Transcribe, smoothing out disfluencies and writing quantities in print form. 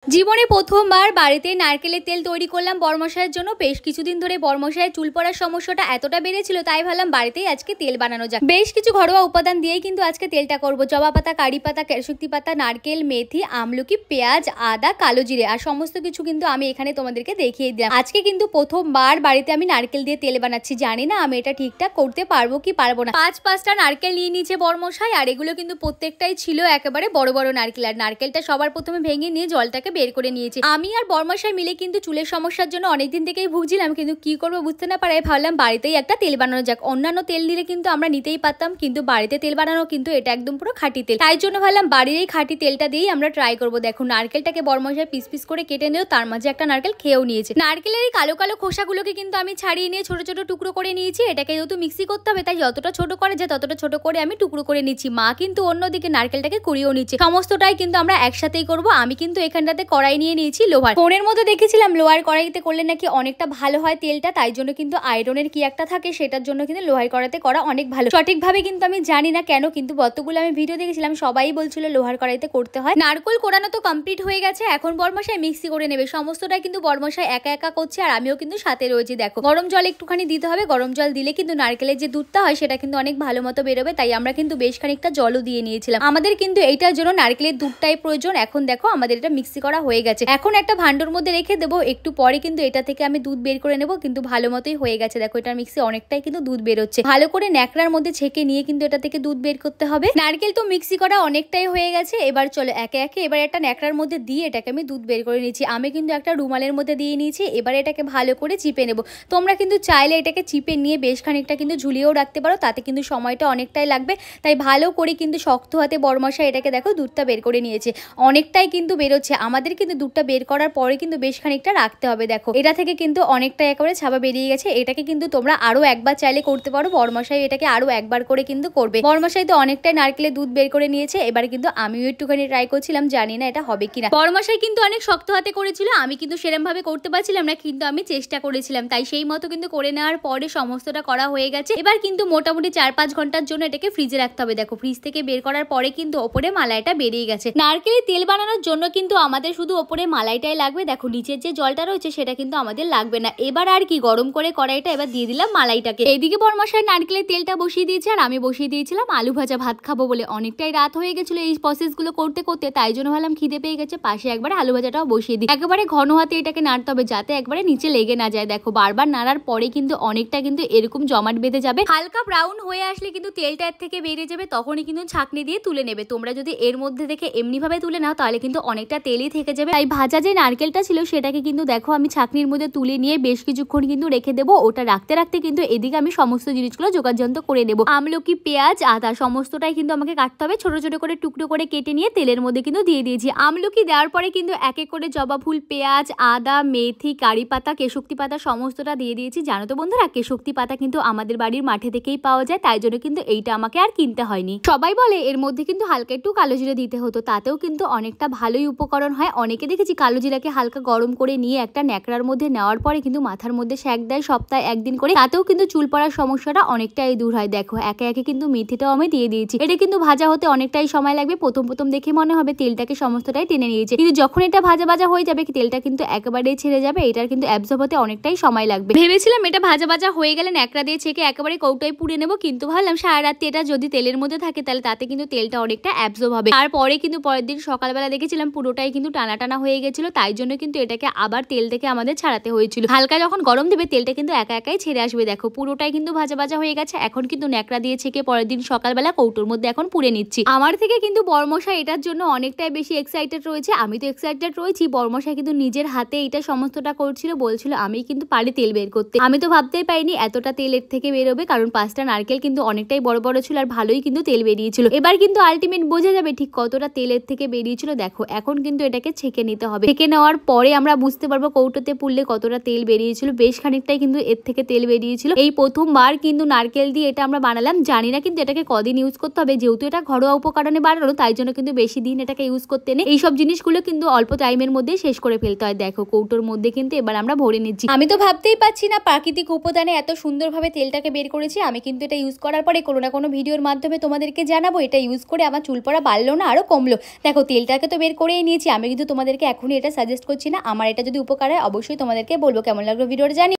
জীবনে প্রথমবার বাড়িতে নারকেলের তেল তৈরি করলাম বরমশাইয়ের জন্য। বেশ কিছুদিন ধরে বরমশাইয়ের চুল পড়ার সমস্যাটা এতটা বেড়েছিল, তাই ভাবলাম বাড়িতেই আজকে তেল বানানো যাক। বেশ কিছু ঘরোয়া উপাদান দিয়েই কিন্তু আজকে তেলটা করব। জবা পাতা, কারি পাতা, কেশক্তি পাতা, নারকেল, মেথি, আমলকি, পেঁয়াজ, আদা, কালো জিরে আর সমস্ত কিছু কিন্তু আমি এখানে তোমাদেরকে দেখিয়ে দিলাম। আজকে কিন্তু প্রথমবার বাড়িতে আমি নারকেল দিয়ে তেল বানাচ্ছি। জানি না আমি এটা ঠিকঠাক করতে পারবো কি পারবো না। পাঁচটা নারকেল নিয়ে নিয়েছে বরমশাই, আর এগুলো কিন্তু প্রত্যেকটাই ছিল একেবারে বড় বড় নারকেল। আর নারকেলটা সবার প্রথমে ভেঙে নিয়ে জলটাকে বের করে নিয়েছি। আমি আর বরমশাই মিলে কিন্তু চুলের সমস্যার জন্য অনেকদিন থেকেই ভুগছিলাম, কিন্তু কি করবো বুঝতে না পারায় ভাবলাম বাড়িতেই একটা তেল বানানো যাক। অন্যান্য তেল নিলে কিন্তু আমরা নিতেই পারতাম, কিন্তু বাড়িতে তেল বানানো কিন্তু এটা একদম পুরো খাঁটি তেল। তাই জন্য ভাবলাম বাড়ির এই খাঁটি তেলটা দিয়েই আমরা ট্রাই করবো। দেখো নারকেলটাকে বরমশাই পিস পিস করে কেটে নিয়েও তার মাঝে একটা নারকেল খেয়েও নিয়েছে। নারকেলের এই কালো কালো খোসাগুলোকে কিন্তু আমি ছাড়িয়ে নিয়ে ছোট ছোট টুকরো করে নিয়েছি। এটাকে যেহেতু মিক্সি করতে হবে তাই যতটা ছোট করে যায় ততটা ছোট করে আমি টুকরো করে নিচ্ছি। মা কিন্তু অন্যদিকে নারকেলটাকে কুড়িয়েও নিচ্ছে। সমস্তটাই কিন্তু আমরা একসাথেই করবো। আমি কিন্তু এখানটাতে কড়াই নিয়ে নিয়েছি লোহার। ফোনের মধ্যে দেখেছিলাম লোহার কড়াইতে করলে নাকি অনেকটা ভালো হয় তেলটা, তাই জন্য কিন্তু আয়রনের কি একটা থাকে, সেটার জন্য কিন্তু লোহার কড়াইতে করা অনেক ভালো। সঠিকভাবে কিন্তু আমি জানি না কেন, কিন্তু যতগুলো আমি ভিডিও দেখেছিলাম সবাই বলছিল লোহার কড়াইতে করতে হয়। নারকেল কোড়ানো তো কমপ্লিট হয়ে গেছে, এখন বরমশাই মিক্সি করে নেবে। সমস্তটাই কিন্তু বরমশাই একা একা করছে আর আমিও কিন্তু সাথে রয়েছি। দেখো গরম জল একটুখানি দিতে হবে। গরম জল দিলে কিন্তু নারকেলের যে দুধটা হয় সেটা কিন্তু অনেক ভালো মতো বেরোবে, তাই আমরা কিন্তু বেশ খানিকটা জলও দিয়ে নিয়েছিলাম। আমাদের কিন্তু এইটার জন্য নারকেলের দুধটাই প্রয়োজন। এখন দেখো আমাদের এটা মিক্সি করা হয়ে গেছে। এখন একটা ভান্ডার মধ্যে রেখে দেবো, একটু পরে কিন্তু এটা থেকে আমি দুধ বের করে নেবো। কিন্তু ভালো মতোই হয়ে গেছে। দেখো এটার মিক্সি অনেকটাই কিন্তু দুধ বেরোচ্ছে। ভালো করে ন্যাকড়ার মধ্যে ছেঁকে নিয়ে কিন্তু এটা থেকে দুধ বের করতে হবে। নারকেল তো মিক্সি করা অনেকটাই হয়ে গেছে। এবার চলো একে একে এবার একটা ন্যাকড়ার মধ্যে দিয়ে এটাকে আমি দুধ বের করে নিয়েছি। আমি কিন্তু একটা রুমালের মধ্যে দিয়ে নিয়েছি। এবার এটাকে ভালো করে চিপে নেবো। তোমরা কিন্তু চাইলে এটাকে চিপে নিয়ে বেশ খানিকটা কিন্তু ঝুলিয়েও রাখতে পারো, তাতে কিন্তু সময়টা অনেকটাই লাগবে। তাই ভালো করে কিন্তু শক্ত হাতে বরমশাই এটাকে দেখো দুধটা বের করে নিয়েছে। অনেকটাই কিন্তু বেরোচ্ছে। আমাদের কিন্তু দুধটা বের করার পরে কিন্তু বেশ খানিকটা রাখতে হবে। দেখো এটা থেকে কিন্তু অনেকটা একেবারে ছাপা বেরিয়ে গেছে। এটাকে কিন্তু তোমরা আরো একবার চাইলে করতে পারো। বরমশাই এটাকে আরো একবার করে কিন্তু করবে। বরমশাই তো অনেকটাই নারকেলের দুধ বের করে নিয়েছে। এবার কিন্তু আমিও একটুখানি ট্রাই করছিলাম, জানি না এটা হবে কিনা। বরমশাই কিন্তু অনেক শক্ত হাতে করেছিল, আমি কিন্তু সেরকম ভাবে করতে পারছিলাম না, কিন্তু আমি চেষ্টা করেছিলাম। তাই সেই মতো কিন্তু করে নেওয়ার পরে সমস্তটা করা হয়ে গেছে। এবার কিন্তু মোটামুটি 4-5 ঘন্টার জন্য এটাকে ফ্রিজে রাখতে হবে। দেখো ফ্রিজ থেকে বের করার পরে কিন্তু ওপরে মালাইটা বেরিয়ে গেছে। নারকেলের তেল বানানোর জন্য কিন্তু আমাদের শুধু ওপরে মালাইটাই লাগবে। দেখো নিচের যে জলটা রয়েছে সেটা কিন্তু আমাদের লাগবে না। এবার আর কি গরম করে কড়াইটা এবার দিয়ে দিলাম মালাইটাকে। এইদিকে বরমশাই নারকেলের তেলটা বসিয়ে দিয়েছে আর আমি বসিয়ে দিয়েছিলাম আলু ভাজা। ভাত খাবো বলে অনেকটাই রাত হয়ে গেছিল এই প্রসেসগুলো করতে করতে, তাই জন্য ভাবলাম খিদে পেয়ে গেছে, পাশে একবারে আলু ভাজাটাও বসিয়ে দিই। একেবারে ঘন হাতে এটাকে নাড়তে হবে যাতে একবারে নিচে লেগে না যায়। দেখো বারবার নাড়ার পরে কিন্তু অনেকটা কিন্তু এরকম জমাট বেঁধে যাবে। হালকা ব্রাউন হয়ে আসলে কিন্তু তেলটা এর থেকে বেরিয়ে যাবে, তখনই কিন্তু ছাঁকনি দিয়ে তুলে নেবে। তোমরা যদি এর মধ্যে থেকে এমনি ভাবে তুলে নাও তাহলে কিন্তু অনেকটা তেলই থেকে যাবে। তাই ভাজা যে নারকেলটা ছিল সেটাকে কিন্তু দেখো আমি ছাঁকনির মধ্যে তুলে নিয়ে বেশ কিছুক্ষণ কিন্তু রেখে দেবো। ওটা রাখতে রাখতে কিন্তু এদিকে আমি সমস্ত জিনিসগুলো যোগাযন্ত করে নেবো। আমলকি, পেঁয়াজ, আদা সমস্তটাই কিন্তু আমাকে কাটতে হবে। ছোট ছোট করে টুকরো করে কেটে নিয়ে তেলের মধ্যে কিন্তু দিয়ে দিয়েছি। আমলকি দেওয়ার পরে কিন্তু এক এক করে জবা ফুল, পেঁয়াজ, আদা, মেথি, কারি পাতা, কেশক্তি পাতা সমস্তটা দিয়ে দিয়েছি। জানো তো বন্ধুরা, কেশক্তি পাতা কিন্তু আমাদের বাড়ির মাঠে থেকেই পাওয়া যায়, তাই জন্য কিন্তু এইটা আমাকে আর কিনতে হয়নি। সবাই বলে এর মধ্যে কিন্তু হালকা একটু কালো জিরা দিতে হতো, তাতেও কিন্তু অনেকটা ভালোই উপকরণ হয়। অনেকে দেখেছি কালো জিরাকে হালকা গরম করে নিয়ে একটা ন্যাকড়ার মধ্যে নেওয়ার পরে কিন্তু মাথার মধ্যে সেঁক দেয় সপ্তাহে একদিন করে, তাতেও কিন্তু চুল পড়ার সমস্যাটা অনেকটাই দূর হয়। দেখো একে একে কিন্তু মেথিটাও আমি দিয়ে দিয়েছি। এটা কিন্তু ভাজা হতে অনেকটাই সময় লাগবে। প্রথম প্রথম দেখে মনে হবে তেলটাকে সমস্তটাই টেনে নিয়েছে, কিন্তু যখন এটা ভাজা ভাজা হয়ে যাবে তেলটা কিন্তু একেবারেই ছেড়ে যাবে। এটার কিন্তু অ্যাবজর্ব হতে অনেকটাই সময় লাগবে। ভেবেছিলাম এটা ভাজা ভাজা হয়ে গেলে ন্যাকড়া দিয়ে ছেঁকে একেবারে কৌটোয় পুড়ে নেবো, কিন্তু ভাবলাম সারা রাত্রি এটা যদি তেলের মধ্যে থাকে তাহলে তাতে কিন্তু তেলটা অনেকটা অ্যাবজর্ব হবে। তারপরে কিন্তু পরের দিন সকালবেলা দেখেছিলাম পুরোটাই কিন্তু টানা টানা হয়ে গেছিল, তাই জন্য কিন্তু এটাকে আবার তেল থেকে আমাদের ছাড়াতে হয়েছিল। হালকা যখন গরম দেবে তেলটা কিন্তু একা একাই ছেড়ে আসবে। দেখো পুরোটাই কিন্তু ভাজা ভাজা হয়ে গেছে। এখন কিন্তু ন্যাকড়া দিয়ে ছেঁকে পরের দিন সকালবেলা কৌটোর মধ্যে এখন পুড়ে নিচ্ছি। আমার থেকে কিন্তু বরমশাই এটার জন্য অনেকটাই বেশি এক্সাইটেড রয়েছে। আমি তো এক্সাইটেড রয়েছি, বরমশাই কিন্তু নিজের হাতে এটা সমস্তটা করছিল। বলছিল আমি কিন্তু পারি তেল বের করতে। আমি তো ভাবতেই পাইনি এতটা তেল এর থেকে বেরোবে, কারণ 5টা নারকেল কিন্তু অনেকটাই বড় বড় ছিল আর ভালোই কিন্তু তেল বেরিয়েছিল। এবার কিন্তু আলটিমেট বোঝা যাবে ঠিক কতটা তেলের থেকে বেরিয়েছিল। দেখো এখন কিন্তু এটাকে ছেঁকে নিতে হবে। ছেঁকে নেওয়ার পরে আমরা বুঝতে পারবো কৌটোতে পুড়লে কতটা তেল বেরিয়েছিল। বেশ খানিকটাই কিন্তু এর থেকে তেল বেরিয়েছিল। এই প্রথমবার কিন্তু নারকেল দিয়ে এটা আমরা বানালাম। জানি না কিন্তু এটাকে কদিন ইউজ করতে হবে, যেহেতু এটা ঘরোয়া উপকরণে বানানো তাই জন্য কিন্তু বেশি দিন এটাকে ইউজ করতে নেই। এইসব জিনিসগুলো কিন্তু অল্প টাইমের মধ্যে শেষ করে ফেলতে হয়। দেখো কৌটোর মধ্যে কিন্তু এবার আমরা ভরে নিচ্ছি। আমি তো ভাবতেই পাচ্ছি না প্রাকৃতিক উপাদানে এত সুন্দরভাবে তেলটাকে বের করেছি। আমি কিন্তু এটা ইউজ করার পরে কোনো না কোনো ভিডিওর মাধ্যমে তোমাদেরকে জানাবো এটা ইউজ করে আমার চুল পড়া বাড়লো না আরো কমলো। দেখো তেলটাকে তো বের করেই নিয়েছি, আমি কিন্তু তোমাদেরকে এখনই এটা সাজেস্ট করছি না। আমার এটা যদি উপকার হয় অবশ্যই তোমাদেরকে বলবো। কেমন লাগলো ভিডিওটা জানি।